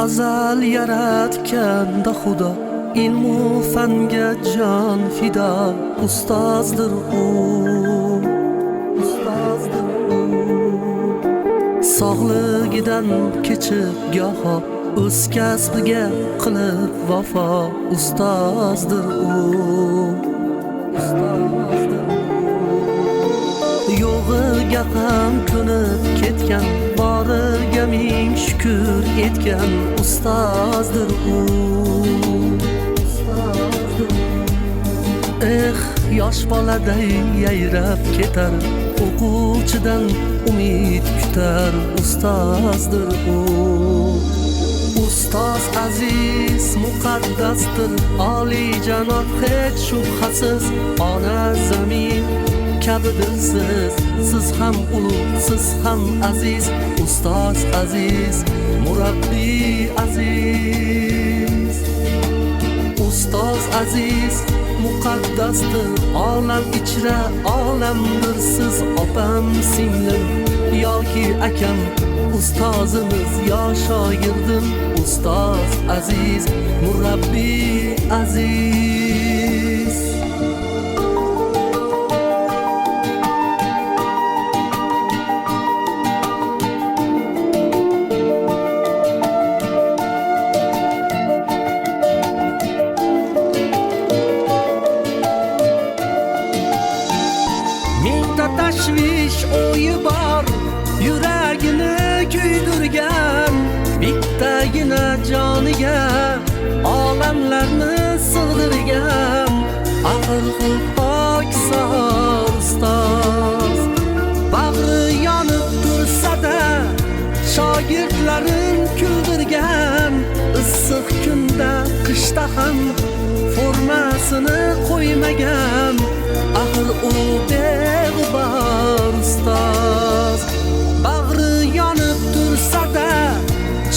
azal yaratganda Xudo, ilmu fanga jon fido, ustozdir u, ustozdir u. Sog'ligidan kechib goho o'z kasbiga qilib vafo, ustozdir u, ustozdir u. Yo'g'iga ham ko'nib ketgan, boriga ming shukr etgan, ustozdir u, ustozdir u. Yosh boladay yayrab ketar, o'quvchidan umid kutar, ustozdir u. Ustoz aziz muqaddasdir, oliyjanob hech shubhasiz, ona zamin kabidirsiz. Siz ham ulug', siz ham aziz, ustoz aziz, murabbiy aziz. Ustoz aziz muqaddasdir, olam ichra olamdir siz, opam singlim yoki akam, ustozimiz yo shoirdim, ustoz aziz, murabbiy aziz. Mingta tashvish o'yi bor, yuragini kuydirgan, bittagina joniga olamlarni sig'dirgan, axir pokisor ustoz. Bag'ri yonib tursa-da shogirdlarin kuldirgan, issiq kunda qishda ham formasini qo'ymagan, axir u beg'ubor ustoz. Bag'ri yonib tursa-da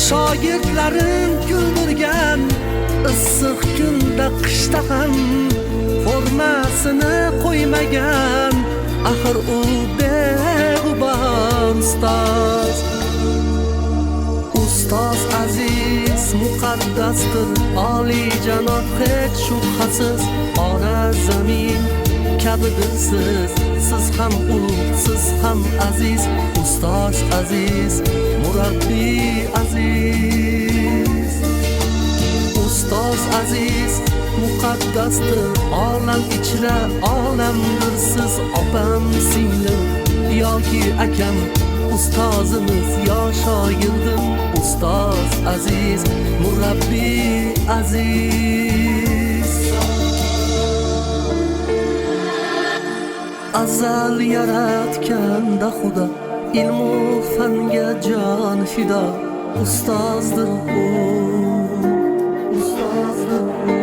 shogirdlarin kuldirgan, issiq kunda qishda ham formasini qo'ymagan, axir u beg'ubor ustoz. Ustoz aziz muqaddasdir, oliyjanob hech shubhasiz, ona zamin kabidirsiz. Siz ham ulug', siz ham aziz, ustoz aziz, murabbiy aziz. Ustoz aziz muqaddasdir, olam ichra olamdir siz, opam singlim yoki akam, ustozimiz yo shoirdim, ustoz aziz, murabbiy aziz. Azal yaratganda Xudo, ilmu fanga jon fido, ustozdir u, ustozdir u.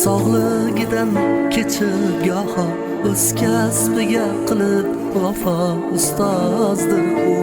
Sog'ligidan kechib goho o'z kasbiga qilib vafo, ustozdir u.